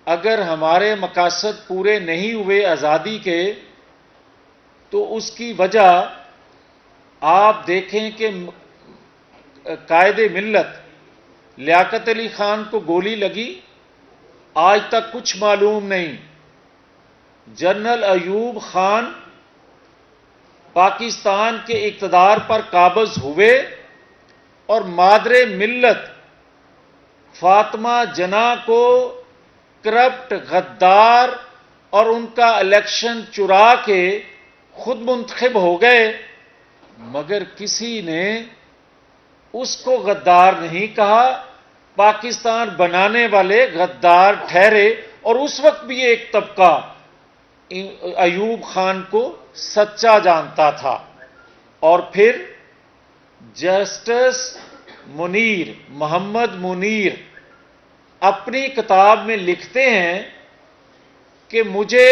اگر ہمارے مقاصد پورے نہیں ہوئے آزادی کے تو اس کی وجہ آپ دیکھیں کہ قائد ملت لیاقت علی خان کو گولی لگی، آج تک کچھ معلوم نہیں۔ جنرل ایوب خان پاکستان کے اقتدار پر قابض ہوئے اور مادر ملت فاطمہ جناح کو کرپٹ، غدار اور ان کا الیکشن چرا کے خود منتخب ہو گئے، مگر کسی نے اس کو غدار نہیں کہا۔ پاکستان بنانے والے غدار ٹھہرے، اور اس وقت بھی ایک طبقہ ایوب خان کو سچا جانتا تھا۔ اور پھر جسٹس منیر، محمد منیر اپنی کتاب میں لکھتے ہیں کہ مجھے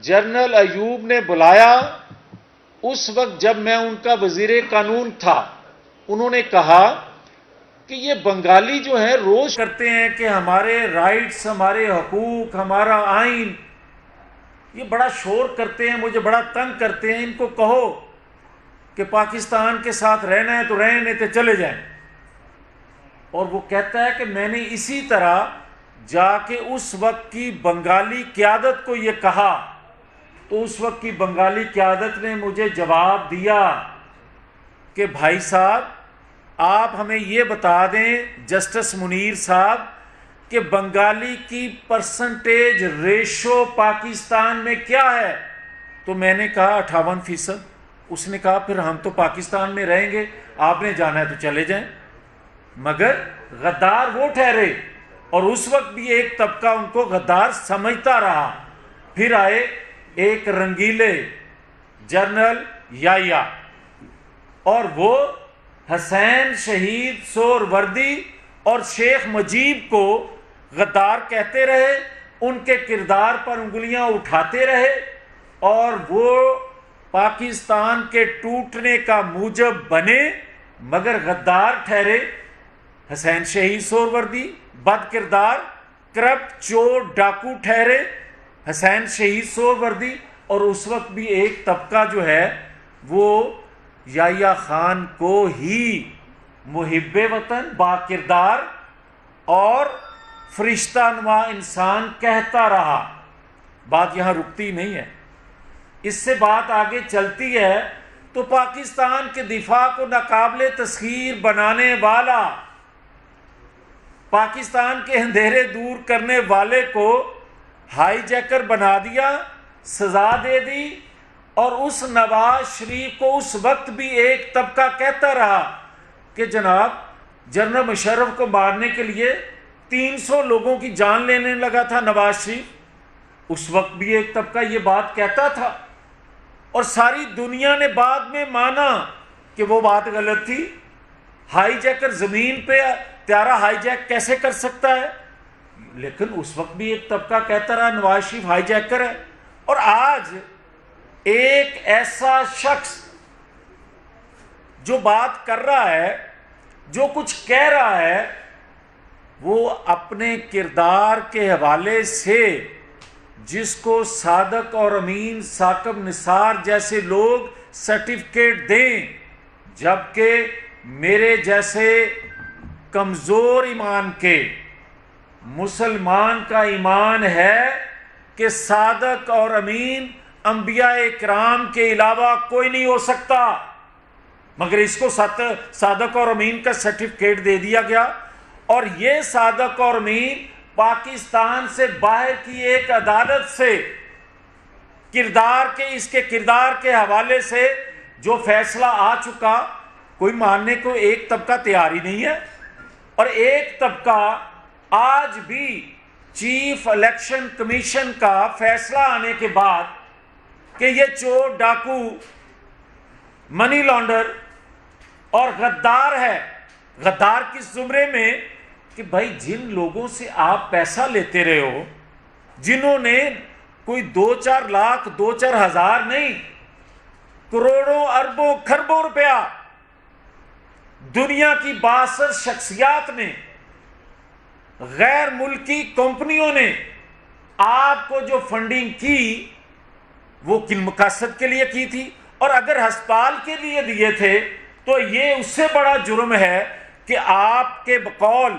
جنرل ایوب نے بلایا اس وقت جب میں ان کا وزیر قانون تھا۔ انہوں نے کہا کہ یہ بنگالی جو ہیں روز کرتے ہیں کہ ہمارے رائٹس، ہمارے حقوق، ہمارا آئین، یہ بڑا شور کرتے ہیں، مجھے بڑا تنگ کرتے ہیں، ان کو کہو کہ پاکستان کے ساتھ رہنا ہے تو رہیں، نہیں تو چلے جائیں۔ اور وہ کہتا ہے کہ میں نے اسی طرح جا کے اس وقت کی بنگالی قیادت کو یہ کہا، تو اس وقت کی بنگالی قیادت نے مجھے جواب دیا کہ بھائی صاحب آپ ہمیں یہ بتا دیں جسٹس منیر صاحب کہ بنگالی کی پرسنٹیج ریشو پاکستان میں کیا ہے؟ تو میں نے کہا 58%۔ اس نے کہا پھر ہم تو پاکستان میں رہیں گے، آپ نے جانا ہے تو چلے جائیں۔ مگر غدار وہ ٹھہرے، اور اس وقت بھی ایک طبقہ ان کو غدار سمجھتا رہا۔ پھر آئے ایک رنگیلے جنرل یایا، اور وہ حسین شہید سہروردی اور شیخ مجیب کو غدار کہتے رہے، ان کے کردار پر انگلیاں اٹھاتے رہے، اور وہ پاکستان کے ٹوٹنے کا موجب بنے مگر غدار ٹھہرے۔ حسین شہید سہروردی بد کردار، کرپٹ، چور، ڈاکو ٹھہرے، حسین شہید سہروردی، اور اس وقت بھی ایک طبقہ جو ہے وہ یحییٰ خان کو ہی محب وطن، با کردار اور فرشتہ نما انسان کہتا رہا۔ بات یہاں رکتی نہیں ہے، اس سے بات آگے چلتی ہے تو پاکستان کے دفاع کو ناقابل تسخیر بنانے والا، پاکستان کے اندھیرے دور کرنے والے کو ہائی جیکر بنا دیا، سزا دے دی، اور اس نواز شریف کو اس وقت بھی ایک طبقہ کہتا رہا کہ جناب جنرل مشرف کو مارنے کے لیے 300 لوگوں کی جان لینے لگا تھا نواز شریف۔ اس وقت بھی ایک طبقہ یہ بات کہتا تھا، اور ساری دنیا نے بعد میں مانا کہ وہ بات غلط تھی۔ ہائی جیکر زمین پہ طیارہ ہائی جیک کیسے کر سکتا ہے؟ لیکن اس وقت بھی ایک طبقہ کہتا رہا نواز شریف ہائی جیکر ہے۔ اور آج ایک ایسا شخص جو بات کر رہا ہے، جو کچھ کہہ رہا ہے، وہ اپنے کردار کے حوالے سے جس کو صادق اور امین ثاقب نثار جیسے لوگ سرٹیفکیٹ دیں، جبکہ میرے جیسے کمزور ایمان کے مسلمان کا ایمان ہے کہ صادق اور امین انبیاء اکرام کے علاوہ کوئی نہیں ہو سکتا، مگر اس کو صادق اور امین کا سرٹیفکیٹ دے دیا گیا۔ اور یہ صادق اور امین پاکستان سے باہر کی ایک عدالت سے اس کے کردار کے حوالے سے جو فیصلہ آ چکا، کوئی ماننے کو ایک طبقہ تیار ہی نہیں ہے۔ اور ایک طبقہ آج بھی چیف الیکشن کمیشن کا فیصلہ آنے کے بعد کہ یہ چور، ڈاکو، منی لانڈر اور غدار ہے، غدار کس زمرے میں کہ بھائی جن لوگوں سے آپ پیسہ لیتے رہے ہو، جنہوں نے کوئی 2-4 لاکھ 2-4 ہزار نہیں، کروڑوں اربوں کھربوں روپیہ دنیا کی 62 شخصیات نے غیر ملکی کمپنیوں نے آپ کو جو فنڈنگ کی وہ کن مقاصد کے لیے کی تھی؟ اور اگر ہسپتال کے لیے دیے تھے تو یہ اس سے بڑا جرم ہے کہ آپ کے بقول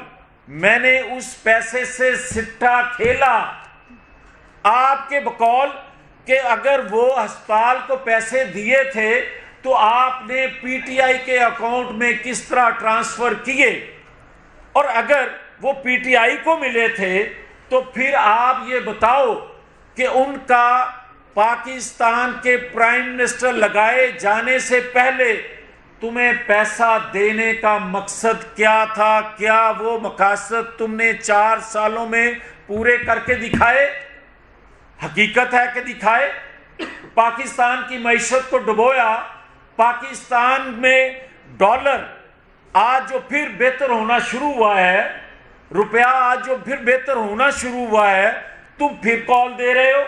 میں نے اس پیسے سے سٹا کھیلا، آپ کے بقول کہ اگر وہ ہسپتال کو پیسے دیے تھے تو آپ نے پی ٹی آئی کے اکاؤنٹ میں کس طرح ٹرانسفر کیے، اور اگر وہ پی ٹی آئی کو ملے تھے تو پھر آپ یہ بتاؤ کہ ان کا پاکستان کے پرائم منسٹر لگائے جانے سے پہلے تمہیں پیسہ دینے کا مقصد کیا تھا؟ کیا وہ مقاصد تم نے 4 سالوں میں پورے کر کے دکھائے؟ حقیقت ہے کہ دکھائے۔ پاکستان کی معیشت کو ڈبویا، پاکستان میں ڈالر آج جو پھر بہتر ہونا شروع ہوا ہے، روپیہ آج جو پھر بہتر ہونا شروع ہوا ہے، تم پھر کال دے رہے ہو،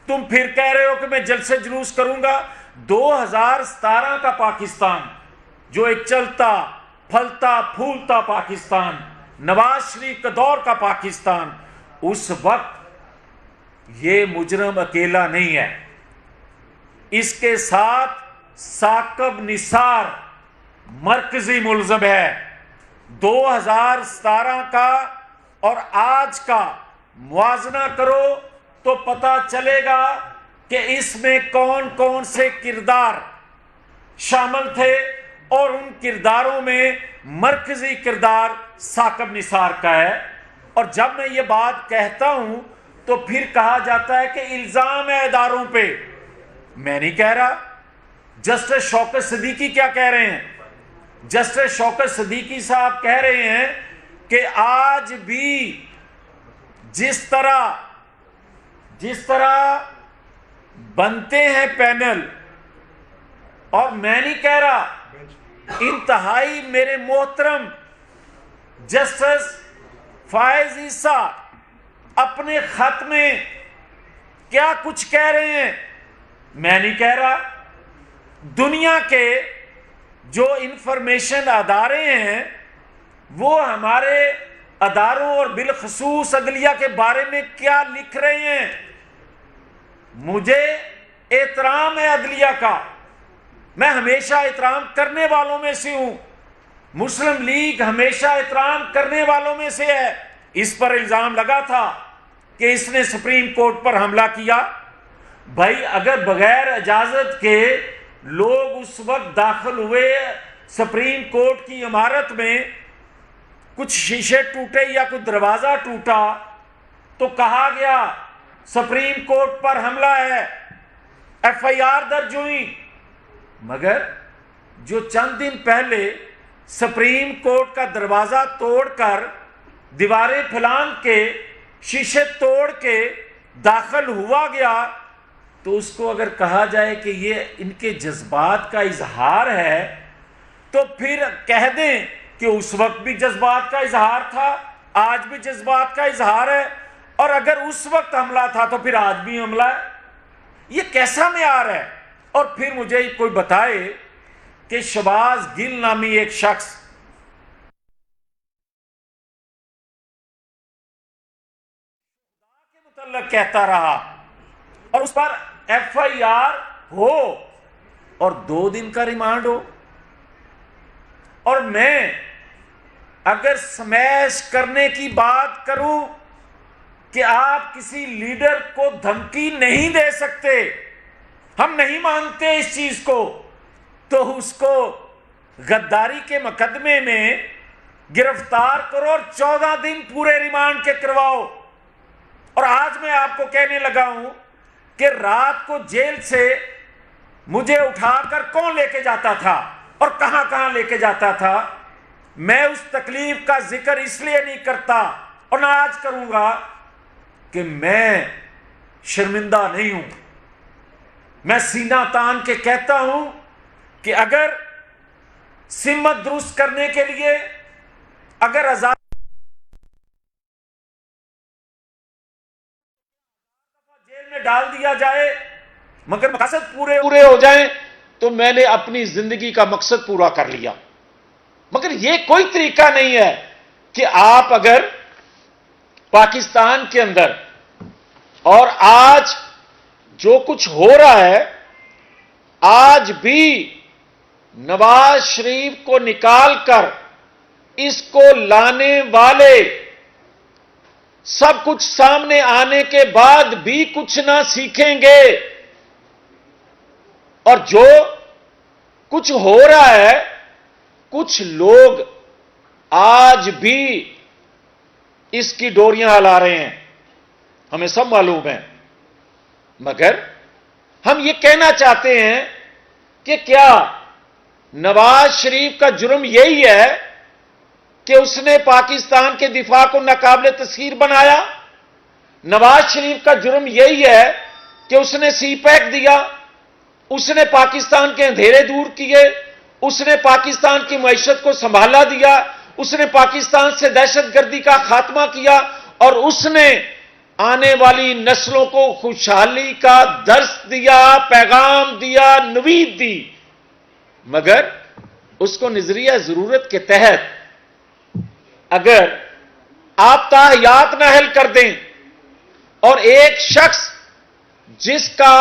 تم پھر کہہ رہے ہو کہ میں جلسے جلوس کروں گا۔ 2017 کا پاکستان جو ایک چلتا پھلتا پھولتا پاکستان، نواز شریف کا دور کا پاکستان، اس وقت یہ مجرم اکیلا نہیں ہے، اس کے ساتھ ثاقب نثار مرکزی ملزم ہے۔ 2017 کا اور آج کا موازنہ کرو تو پتہ چلے گا کہ اس میں کون کون سے کردار شامل تھے، اور ان کرداروں میں مرکزی کردار ثاقب نثار کا ہے۔ اور جب میں یہ بات کہتا ہوں تو پھر کہا جاتا ہے کہ الزام ہے اداروں پہ، میں نہیں کہہ رہا۔ جسٹس شوکت صدیقی کیا کہہ رہے ہیں؟ جسٹس شوکت صدیقی صاحب کہہ رہے ہیں کہ آج بھی جس طرح بنتے ہیں پینل، اور میں نہیں کہہ رہا، انتہائی میرے محترم جسٹس فائز عیسیٰ اپنے خط میں کیا کچھ کہہ رہے ہیں، میں نہیں کہہ رہا۔ دنیا کے جو انفارمیشن ادارے ہیں وہ ہمارے اداروں اور بالخصوص عدلیہ کے بارے میں کیا لکھ رہے ہیں۔ مجھے احترام ہے عدلیہ کا، میں ہمیشہ احترام کرنے والوں میں سے ہوں، مسلم لیگ ہمیشہ احترام کرنے والوں میں سے ہے۔ اس پر الزام لگا تھا کہ اس نے سپریم کورٹ پر حملہ کیا۔ بھائی اگر بغیر اجازت کے لوگ اس وقت داخل ہوئے سپریم کورٹ کی عمارت میں، کچھ شیشے ٹوٹے یا کوئی دروازہ ٹوٹا تو کہا گیا سپریم کورٹ پر حملہ ہے، ایف آئی آر درج ہوئی، مگر جو چند دن پہلے سپریم کورٹ کا دروازہ توڑ کر دیواریں پھلانگ کے شیشے توڑ کے داخل ہوا گیا، تو اس کو اگر کہا جائے کہ یہ ان کے جذبات کا اظہار ہے تو پھر کہہ دیں کہ اس وقت بھی جذبات کا اظہار تھا، آج بھی جذبات کا اظہار ہے، اور اگر اس وقت حملہ تھا تو پھر آج بھی حملہ ہے۔ یہ کیسا معیار ہے؟ اور پھر مجھے کوئی بتائے کہ شہباز گل نامی ایک شخص کے متعلق کہتا رہا اور اس پر ایف آئی آر ہو اور 2 دن کا ریمانڈ ہو، اور میں اگر سمیش کرنے کی بات کروں کہ آپ کسی لیڈر کو دھمکی نہیں دے سکتے، ہم نہیں مانتے اس چیز کو، تو اس کو غداری کے مقدمے میں گرفتار کرو اور 14 دن پورے ریمانڈ کے کرواؤ۔ اور آج میں آپ کو کہنے لگا ہوں کہ رات کو جیل سے مجھے اٹھا کر کون لے کے جاتا تھا اور کہاں کہاں لے کے جاتا تھا، میں اس تکلیف کا ذکر اس لیے نہیں کرتا اور نہ آج کروں گا کہ میں شرمندہ نہیں ہوں۔ میں سینہ تان کے کہتا ہوں کہ اگر سمت درست کرنے کے لیے اگر آزاد جیل میں ڈال دیا جائے مگر مقصد پورے ہو جائیں تو میں نے اپنی زندگی کا مقصد پورا کر لیا۔ مگر یہ کوئی طریقہ نہیں ہے کہ آپ اگر پاکستان کے اندر، اور آج جو کچھ ہو رہا ہے، آج بھی نواز شریف کو نکال کر اس کو لانے والے سب کچھ سامنے آنے کے بعد بھی کچھ نہ سیکھیں گے، اور جو کچھ ہو رہا ہے، کچھ لوگ آج بھی اس کی ڈوریاں ہلا رہے ہیں، ہمیں سب معلوم ہے، مگر ہم یہ کہنا چاہتے ہیں کہ کیا نواز شریف کا جرم یہی ہے کہ اس نے پاکستان کے دفاع کو ناقابل تسخیر بنایا؟ نواز شریف کا جرم یہی ہے کہ اس نے سی پیک دیا، اس نے پاکستان کے اندھیرے دور کیے، اس نے پاکستان کی معیشت کو سنبھالا دیا، اس نے پاکستان سے دہشت گردی کا خاتمہ کیا، اور اس نے آنے والی نسلوں کو خوشحالی کا درس دیا، پیغام دیا، نوید دی، مگر اس کو نظریہ ضرورت کے تحت اگر آپ تاحیات نہ حل کر دیں، اور ایک شخص جس کا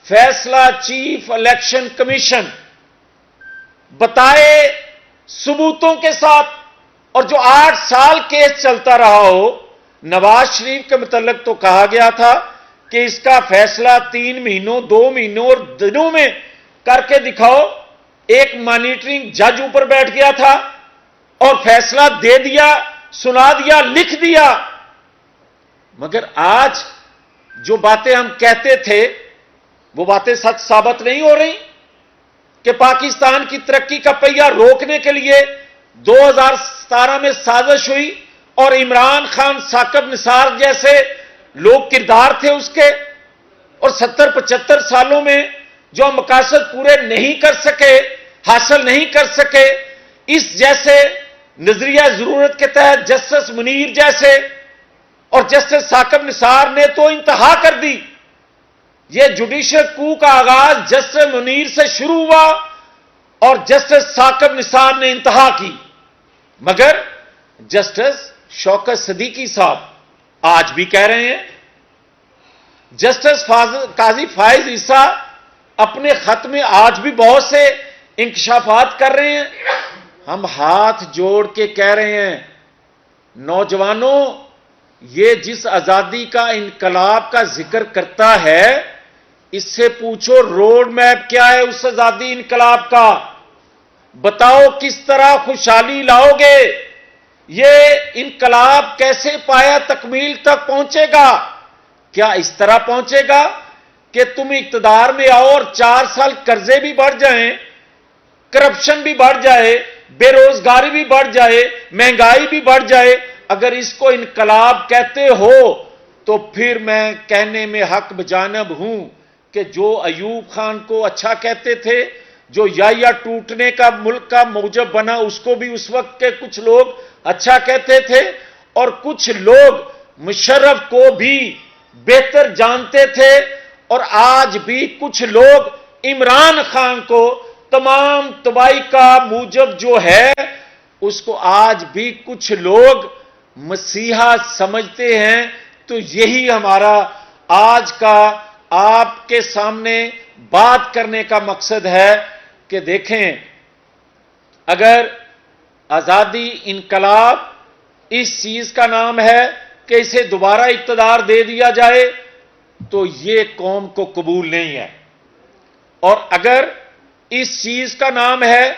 فیصلہ چیف الیکشن کمیشن بتائے ثبوتوں کے ساتھ، اور جو 8 سال کیس چلتا رہا ہو، نواز شریف کے متعلق تو کہا گیا تھا کہ اس کا فیصلہ 3 مہینوں 2 مہینوں اور دنوں میں کر کے دکھاؤ، ایک مانیٹرنگ جج اوپر بیٹھ گیا تھا اور فیصلہ دے دیا، سنا دیا، لکھ دیا، مگر آج جو باتیں ہم کہتے تھے وہ باتیں سچ ثابت نہیں ہو رہی کہ پاکستان کی ترقی کا پہیہ روکنے کے لیے 2017 میں سازش ہوئی، اور عمران خان، ثاقب نثار جیسے لوگ کردار تھے اس کے، اور 70-75 سالوں میں جو مقاصد پورے نہیں کر سکے، حاصل نہیں کر سکے، اس جیسے نظریہ ضرورت کے تحت جسٹس منیر جیسے اور جسٹس ثاقب نثار نے تو انتہا کر دی۔ یہ جوڈیشل کو کا آغاز جسٹس منیر سے شروع ہوا اور جسٹس ثاقب نثار نے انتہا کی، مگر جسٹس شوکت صدیقی صاحب آج بھی کہہ رہے ہیں، جسٹس قاضی فائز عیسیٰ اپنے خط میں آج بھی بہت سے انکشافات کر رہے ہیں۔ ہم ہاتھ جوڑ کے کہہ رہے ہیں، نوجوانوں، یہ جس آزادی کا انقلاب کا ذکر کرتا ہے، اس سے پوچھو روڈ میپ کیا ہے اس آزادی انقلاب کا، بتاؤ کس طرح خوشحالی لاؤ گے، یہ انقلاب کیسے پایا تکمیل تک پہنچے گا؟ کیا اس طرح پہنچے گا کہ تم اقتدار میں آؤ اور 4 سال قرضے بھی بڑھ جائیں، کرپشن بھی بڑھ جائے، بے روزگاری بھی بڑھ جائے، مہنگائی بھی بڑھ جائے؟ اگر اس کو انقلاب کہتے ہو تو پھر میں کہنے میں حق بجانب ہوں کہ جو ایوب خان کو اچھا کہتے تھے، جو یا ٹوٹنے کا ملک کا موجب بنا، اس کو بھی اس وقت کے کچھ لوگ اچھا کہتے تھے، اور کچھ لوگ مشرف کو بھی بہتر جانتے تھے، اور آج بھی کچھ لوگ عمران خان کو تمام تباہی کا موجب جو ہے، اس کو آج بھی کچھ لوگ مسیحا سمجھتے ہیں۔ تو یہی ہمارا آج کا آپ کے سامنے بات کرنے کا مقصد ہے کہ دیکھیں، اگر آزادی انقلاب اس چیز کا نام ہے کہ اسے دوبارہ اقتدار دے دیا جائے، تو یہ قوم کو قبول نہیں ہے، اور اگر اس چیز کا نام ہے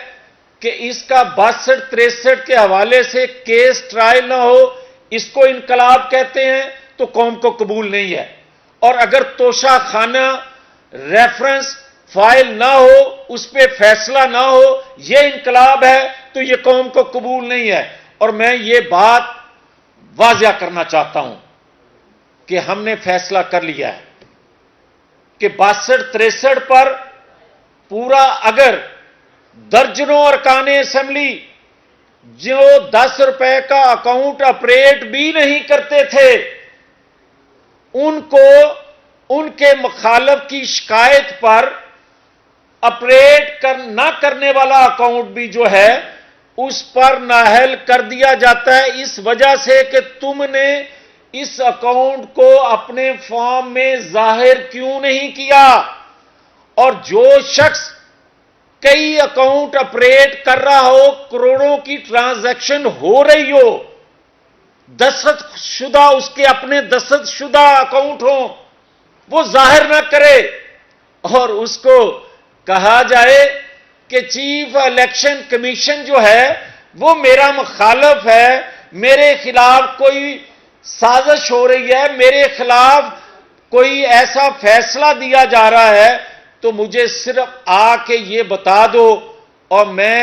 کہ اس کا 62-63 کے حوالے سے کیس ٹرائل نہ ہو، اس کو انقلاب کہتے ہیں، تو قوم کو قبول نہیں ہے، اور اگر توشہ خانہ ریفرنس فائل نہ ہو، اس پہ فیصلہ نہ ہو، یہ انقلاب ہے، تو یہ قوم کو قبول نہیں ہے۔ اور میں یہ بات واضح کرنا چاہتا ہوں کہ ہم نے فیصلہ کر لیا ہے کہ 62-63 پر پورا، اگر درجنوں ارکان اسمبلی جو 10 روپے کا اکاؤنٹ آپریٹ بھی نہیں کرتے تھے، ان کو ان کے مخالف کی شکایت پر آپریٹ نہ کرنے والا اکاؤنٹ بھی جو ہے اس پر نااہل کر دیا جاتا ہے، اس وجہ سے کہ تم نے اس اکاؤنٹ کو اپنے فارم میں ظاہر کیوں نہیں کیا؟ اور جو شخص کئی اکاؤنٹ آپریٹ کر رہا ہو، کروڑوں کی ٹرانزیکشن ہو رہی ہو، دستخط شدہ اس کے اپنے دستخط شدہ اکاؤنٹ ہوں، وہ ظاہر نہ کرے اور اس کو کہا جائے کہ چیف الیکشن کمیشن جو ہے وہ میرا مخالف ہے، میرے خلاف کوئی سازش ہو رہی ہے، میرے خلاف کوئی ایسا فیصلہ دیا جا رہا ہے، تو مجھے صرف آ کے یہ بتا دو، اور میں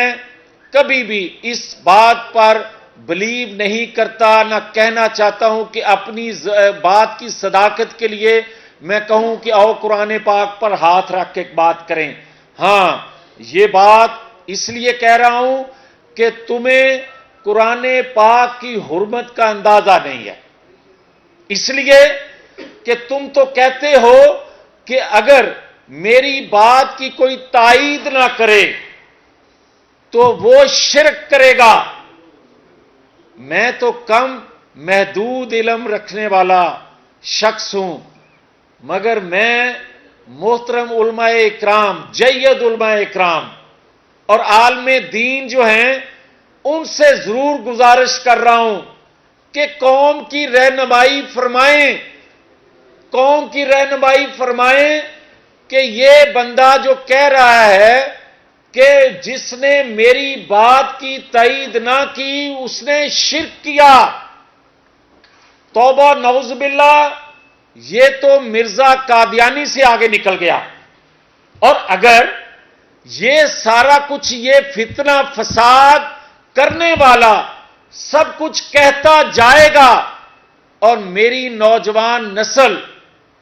کبھی بھی اس بات پر بلیو نہیں کرتا، نہ کہنا چاہتا ہوں کہ اپنی بات کی صداقت کے لیے میں کہوں کہ آؤ قرآن پاک پر ہاتھ رکھ کے بات کریں۔ ہاں، یہ بات اس لیے کہہ رہا ہوں کہ تمہیں قرآن پاک کی حرمت کا اندازہ نہیں ہے، اس لیے کہ تم تو کہتے ہو کہ اگر میری بات کی کوئی تائید نہ کرے تو وہ شرک کرے گا۔ میں تو کم محدود علم رکھنے والا شخص ہوں، مگر میں محترم علماء اکرام، جید علماء اکرام اور عالم دین جو ہیں ان سے ضرور گزارش کر رہا ہوں کہ قوم کی رہنمائی فرمائیں، قوم کی رہنمائی فرمائیں کہ یہ بندہ جو کہہ رہا ہے کہ جس نے میری بات کی تائید نہ کی اس نے شرک کیا، توبہ نعوذ باللہ، یہ تو مرزا قادیانی سے آگے نکل گیا۔ اور اگر یہ سارا کچھ یہ فتنہ فساد کرنے والا سب کچھ کہتا جائے گا اور میری نوجوان نسل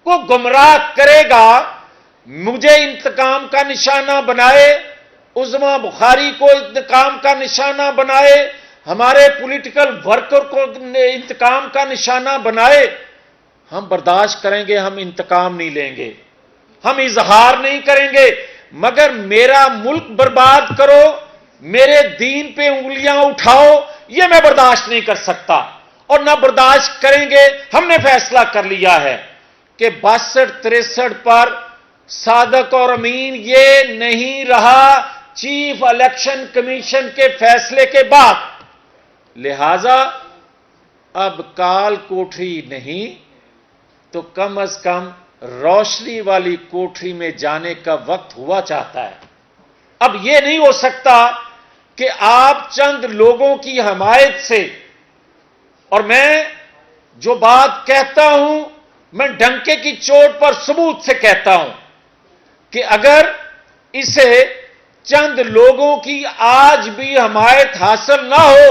کو گمراہ کرے گا، مجھے انتقام کا نشانہ بنائے، عظما بخاری کو انتقام کا نشانہ بنائے، ہمارے پولیٹیکل ورکر کو انتقام کا نشانہ بنائے، ہم برداشت کریں گے، ہم انتقام نہیں لیں گے، ہم اظہار نہیں کریں گے، مگر میرا ملک برباد کرو، میرے دین پہ انگلیاں اٹھاؤ، یہ میں برداشت نہیں کر سکتا اور نہ برداشت کریں گے۔ ہم نے فیصلہ کر لیا ہے کہ 62-63 پر صادق اور امین یہ نہیں رہا چیف الیکشن کمیشن کے فیصلے کے بعد، لہذا اب کال کوٹری نہیں تو کم از کم روشنی والی کوٹری میں جانے کا وقت ہوا چاہتا ہے۔ اب یہ نہیں ہو سکتا کہ آپ چند لوگوں کی حمایت سے، اور میں جو بات کہتا ہوں میں ڈنکے کی چوٹ پر ثبوت سے کہتا ہوں کہ اگر اسے چند لوگوں کی آج بھی حمایت حاصل نہ ہو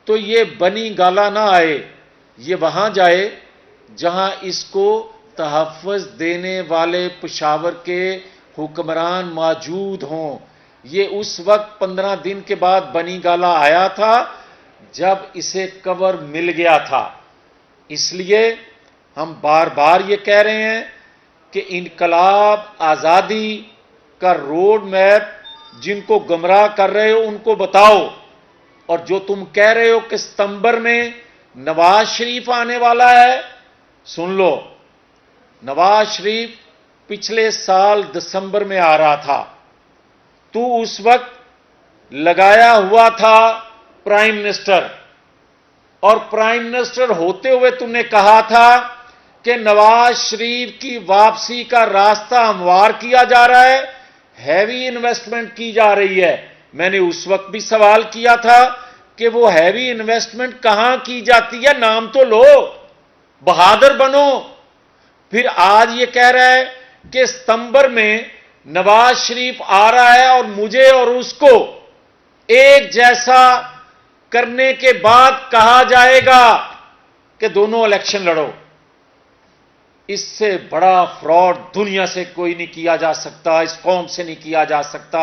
تو یہ بنی گالا نہ آئے، یہ وہاں جائے جہاں اس کو تحفظ دینے والے پشاور کے حکمران موجود ہوں۔ یہ اس وقت 15 دن کے بعد بنی گالا آیا تھا جب اسے کور مل گیا تھا۔ اس لیے ہم بار بار یہ کہہ رہے ہیں کہ انقلاب آزادی کا روڈ میپ جن کو گمراہ کر رہے ہو ان کو بتاؤ، اور جو تم کہہ رہے ہو کہ ستمبر میں نواز شریف آنے والا ہے، سن لو، نواز شریف پچھلے سال دسمبر میں آ رہا تھا، تو اس وقت لگایا ہوا تھا پرائم منسٹر، اور پرائم منسٹر ہوتے ہوئے تم نے کہا تھا کہ نواز شریف کی واپسی کا راستہ ہموار کیا جا رہا ہے، ہیوی انویسٹمنٹ کی جا رہی ہے۔ میں نے اس وقت بھی سوال کیا تھا کہ وہ ہیوی انویسٹمنٹ کہاں کی جاتی ہے، نام تو لو، بہادر بنو۔ پھر آج یہ کہہ رہا ہے کہ ستمبر میں نواز شریف آ رہا ہے اور مجھے اور اس کو ایک جیسا کرنے کے بعد کہا جائے گا کہ دونوں الیکشن لڑو۔ اس سے بڑا فراڈ دنیا سے کوئی نہیں کیا جا سکتا، اس قوم سے نہیں کیا جا سکتا۔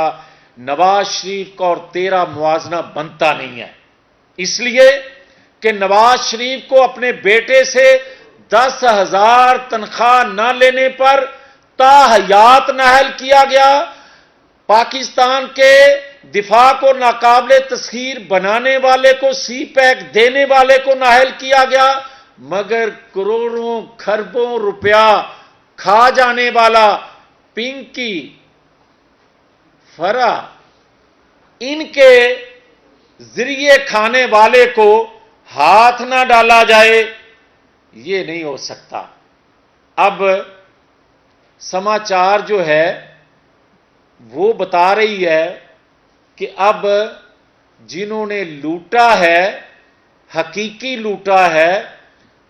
نواز شریف کا اور تیرا موازنہ بنتا نہیں ہے، اس لیے کہ نواز شریف کو اپنے بیٹے سے 10,000 تنخواہ نہ لینے پر تاحیات نااہل کیا گیا، پاکستان کے دفاع کو ناقابل تسخیر بنانے والے کو سی پیک دینے والے کو نااہل کیا گیا، مگر کروڑوں کھربوں روپیہ کھا جانے والا پنکی فرا ان کے ذریعے کھانے والے کو ہاتھ نہ ڈالا جائے، یہ نہیں ہو سکتا۔ اب سماچار جو ہے وہ بتا رہی ہے کہ اب جنہوں نے لوٹا ہے، حقیقی لوٹا ہے،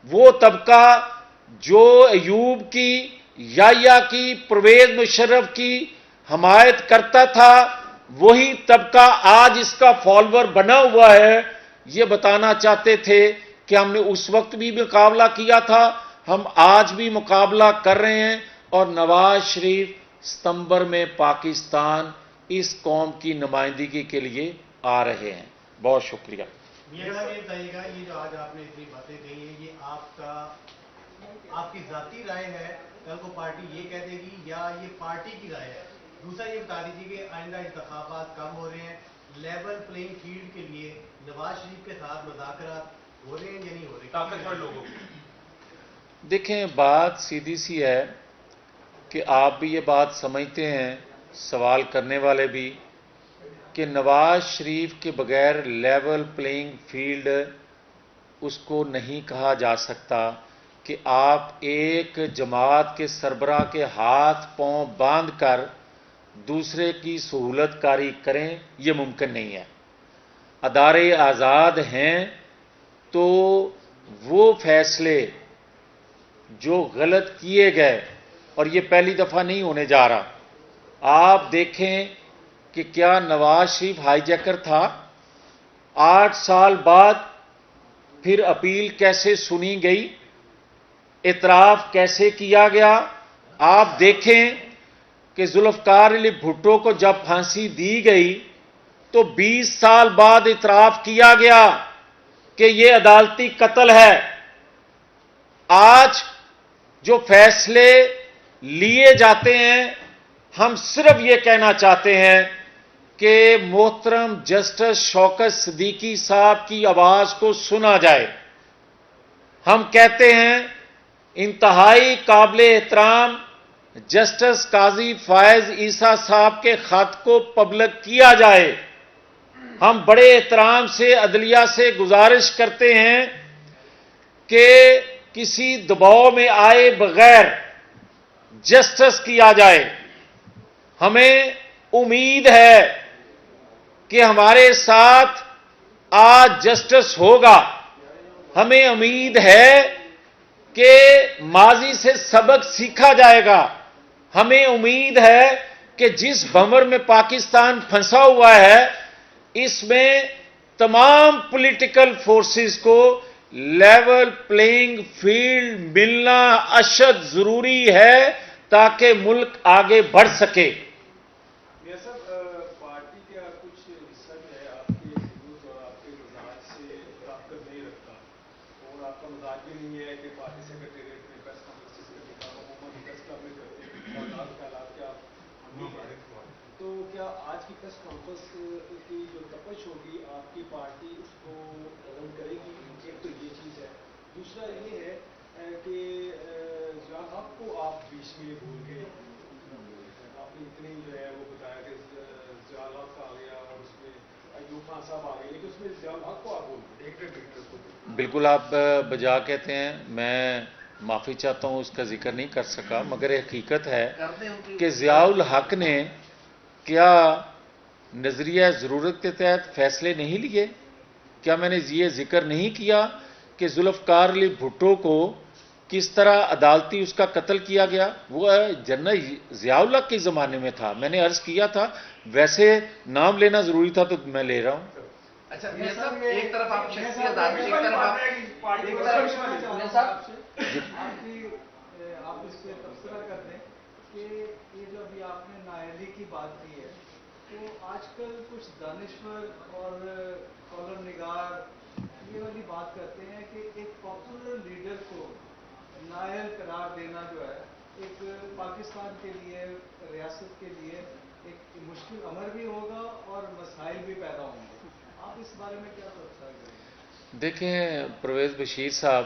وہ طبقہ جو ایوب کی، یحییٰ کی، پرویز مشرف کی حمایت کرتا تھا، وہی طبقہ آج اس کا فالوور بنا ہوا ہے۔ یہ بتانا چاہتے تھے کہ ہم نے اس وقت بھی مقابلہ کیا تھا، ہم آج بھی مقابلہ کر رہے ہیں، اور نواز شریف ستمبر میں پاکستان اس قوم کی نمائندگی کے لیے آ رہے ہیں۔ بہت شکریہ۔ میاں صاحب یہ بتائیے گا، یہ جو آج آپ نے اتنی باتیں کہی ہیں، یہ آپ کی ذاتی رائے ہے، کل کو پارٹی یہ کہہ دے گی، یا یہ پارٹی کی رائے ہے؟ دوسرا یہ بتا دیجیے کہ آئندہ انتخابات کم ہو رہے ہیں، لیول پلینگ فیلڈ کے لیے نواز شریف کے ساتھ مذاکرات ہو رہے ہیں یا نہیں ہو رہے طاقتور لوگوں کی؟ دیکھیں، بات سیدھی سی ہے کہ آپ بھی یہ بات سمجھتے ہیں، سوال کرنے والے بھی، کہ نواز شریف کے بغیر لیول پلینگ فیلڈ اس کو نہیں کہا جا سکتا کہ آپ ایک جماعت کے سربراہ کے ہاتھ پاؤں باندھ کر دوسرے کی سہولت کاری کریں، یہ ممکن نہیں ہے۔ ادارے آزاد ہیں تو وہ فیصلے جو غلط کیے گئے، اور یہ پہلی دفعہ نہیں ہونے جا رہا، آپ دیکھیں کہ کیا نواز شریف ہائی جیکر تھا؟ 8 سال بعد پھر اپیل کیسے سنی گئی، اعتراف کیسے کیا گیا؟ آپ دیکھیں کہ ذوالفقار علی بھٹو کو جب پھانسی دی گئی تو 20 سال بعد اعتراف کیا گیا کہ یہ عدالتی قتل ہے۔ آج جو فیصلے لیے جاتے ہیں، ہم صرف یہ کہنا چاہتے ہیں کہ محترم جسٹس شوکت صدیقی صاحب کی آواز کو سنا جائے۔ ہم کہتے ہیں انتہائی قابل احترام جسٹس قاضی فائز عیسیٰ صاحب کے خط کو پبلک کیا جائے۔ ہم بڑے احترام سے عدلیہ سے گزارش کرتے ہیں کہ کسی دباؤ میں آئے بغیر جسٹس کیا جائے۔ ہمیں امید ہے کہ ہمارے ساتھ آج جسٹس ہوگا۔ ہمیں امید ہے کہ ماضی سے سبق سیکھا جائے گا۔ ہمیں امید ہے کہ جس بھنور میں پاکستان پھنسا ہوا ہے، اس میں تمام پولیٹیکل فورسز کو لیول پلینگ فیلڈ ملنا اشد ضروری ہے تاکہ ملک آگے بڑھ سکے۔ میاں صاحب، پارٹی کا کچھ حصہ جو ہے آپ کے ثبوت اور آپ کے مزاج سے طاقت نہیں رکھتا، اور آپ کا مزاج بھی نہیں ہے کہ پارٹی سیکرٹریٹ میں پریس کانفرنس کرنے کا، عموماً پریس کلب میں کرتے ہیں، خیالات کے آپ تو کیا آج کی پریس کانفرنس کی جو تپش ہوگی آپ کی پارٹی اس کو ختم کرے گی؟ ایک تو یہ چیز ہے، دوسرا یہ ہے کہ ضیاء الحق کو آپ بیچ میں بھول گئے، آپ نے اتنی جو ہے وہ بتایا کہ ضیاء الحق آ گیا اور اس میں ایوب خان صاحب آ گئے، لیکن اس میں ضیاء الحق کو آپ بول گئے ڈائریکٹر۔ بالکل آپ بجا کہتے ہیں، میں معافی چاہتا ہوں، اس کا ذکر نہیں کر سکا، مگر حقیقت ہے کہ ضیاء الحق نے کیا نظریہ ضرورت کے تحت فیصلے نہیں لیے؟ کیا میں نے یہ ذکر نہیں کیا کہ ذوالفقار علی بھٹو کو کس طرح عدالتی اس کا قتل کیا گیا؟ وہ جنرل ضیاء الحق کے زمانے میں تھا، میں نے عرض کیا تھا، ویسے نام لینا ضروری تھا تو میں لے رہا ہوں۔ اچھا میاں صاحب، ایک طرف آپ شخصیت آدمی، ایک طرف آپ اس پہ تبصرہ کر دیں کہ یہ جو ابھی آپ نے نااہلی کی بات کی ہے، تو آج کل کچھ دانشور اور کالم نگار یہ والی بات کرتے ہیں کہ ایک پاپولر لیڈر کو نااہل قرار دینا جو ہے ایک پاکستان کے لیے، ریاست کے لیے ایک مشکل امر بھی ہوگا اور مسائل بھی پیدا ہوں گے۔ آپ اس بارے میں کیا تبصرہ کریں گے؟ دیکھیں پرویز بشیر صاحب،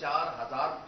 4000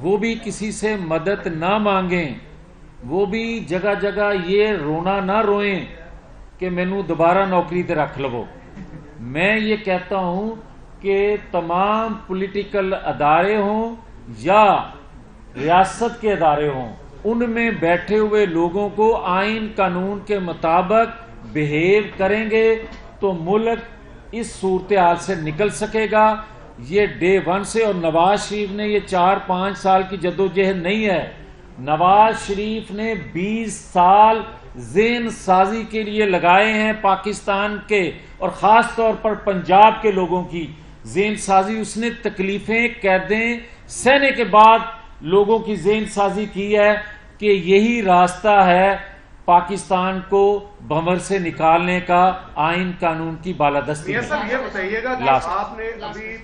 وہ بھی کسی سے مدد نہ مانگیں، وہ بھی جگہ جگہ یہ رونا نہ روئیں کہ مینوں دوبارہ نوکری تے رکھ لو۔ میں یہ کہتا ہوں کہ تمام پولیٹیکل ادارے ہوں یا ریاست کے ادارے ہوں، ان میں بیٹھے ہوئے لوگوں کو آئین قانون کے مطابق بہیو کریں گے تو ملک اس صورتحال سے نکل سکے گا۔ یہ ڈے ون سے، اور نواز شریف نے یہ 4-5 سال کی جدوجہد نہیں ہے، نواز شریف نے 20 سال ذہن سازی کے لیے لگائے ہیں پاکستان کے، اور خاص طور پر پنجاب کے لوگوں کی ذہن سازی۔ اس نے تکلیفیں قیدیں سہنے کے بعد لوگوں کی ذہن سازی کی ہے کہ یہی راستہ ہے پاکستان کو بھنور سے نکالنے کا، آئین قانون کی بالادستی میاں میں۔ صاحب یہ بتائیے گا کہ Last. آپ نے ابھی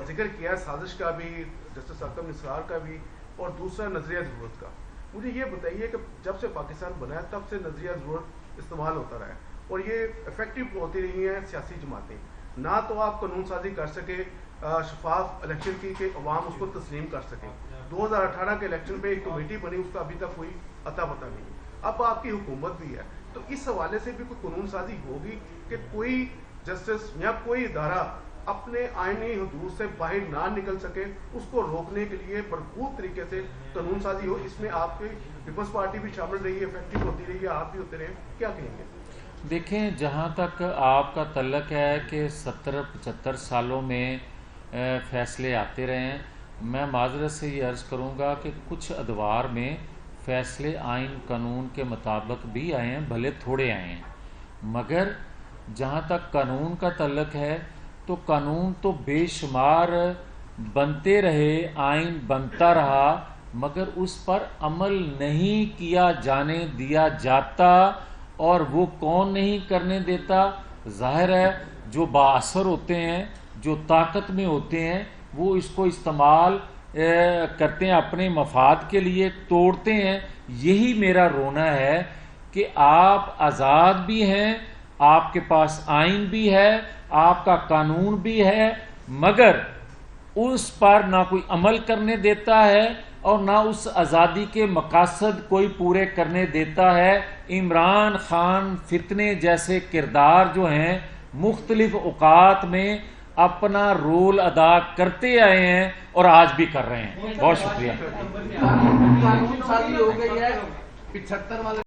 ذکر کیا سازش کا بھی، جسٹس اکرم نثار کا بھی، اور دوسرا نظریہ ضرورت کا۔ مجھے یہ بتائیے کہ جب سے پاکستان بنا ہے تب سے نظریہ ضرورت استعمال ہوتا رہا ہے، اور یہ افیکٹو ہوتی رہی ہیں سیاسی جماعتیں۔ نہ تو آپ قانون سازی کر سکے شفاف الیکشن کی کہ عوام اس کو تسلیم کر سکے۔ 2018 کے الیکشن پہ ایک کمیٹی بنی، اس کا ابھی تک کوئی عطا پتہ نہیں۔ اب آپ کی حکومت بھی ہے، تو اس حوالے سے بھی کوئی قانون سازی ہوگی کہ کوئی جسٹس یا کوئی ادارہ اپنے آئینی حدود سے باہر نہ نکل سکے، اس کو روکنے کے لیے بھرپور طریقے سے قانون سازی ہو۔ اس میں آپ کی پیپلز پارٹی بھی شامل رہی ہے، افیکٹو ہوتی رہی ہے، آپ بھی ہوتے رہے، کیا کہیں گے؟ دیکھیں، جہاں تک آپ کا تعلق ہے کہ 70-75 سالوں میں فیصلے آتے رہے ہیں، میں معذرت سے یہ عرض کروں گا کہ کچھ ادوار میں فیصلے آئین قانون کے مطابق بھی آئے ہیں، بھلے تھوڑے آئے ہیں، مگر جہاں تک قانون کا تعلق ہے تو قانون تو بے شمار بنتے رہے، آئین بنتا رہا، مگر اس پر عمل نہیں کیا جانے دیا جاتا۔ اور وہ کون نہیں کرنے دیتا؟ ظاہر ہے جو بااثر ہوتے ہیں، جو طاقت میں ہوتے ہیں، وہ اس کو استعمال کرتے ہیں اپنے مفاد کے لیے، توڑتے ہیں۔ یہی میرا رونا ہے کہ آپ آزاد بھی ہیں، آپ کے پاس آئین بھی ہے، آپ کا قانون بھی ہے، مگر اس پر نہ کوئی عمل کرنے دیتا ہے اور نہ اس آزادی کے مقاصد کوئی پورے کرنے دیتا ہے۔ عمران خان فتنے جیسے کردار جو ہیں مختلف اوقات میں اپنا رول ادا کرتے آئے ہیں اور آج بھی کر رہے ہیں۔ بہت شکریہ۔ قانون سازی ہو گئی ہے 75 والے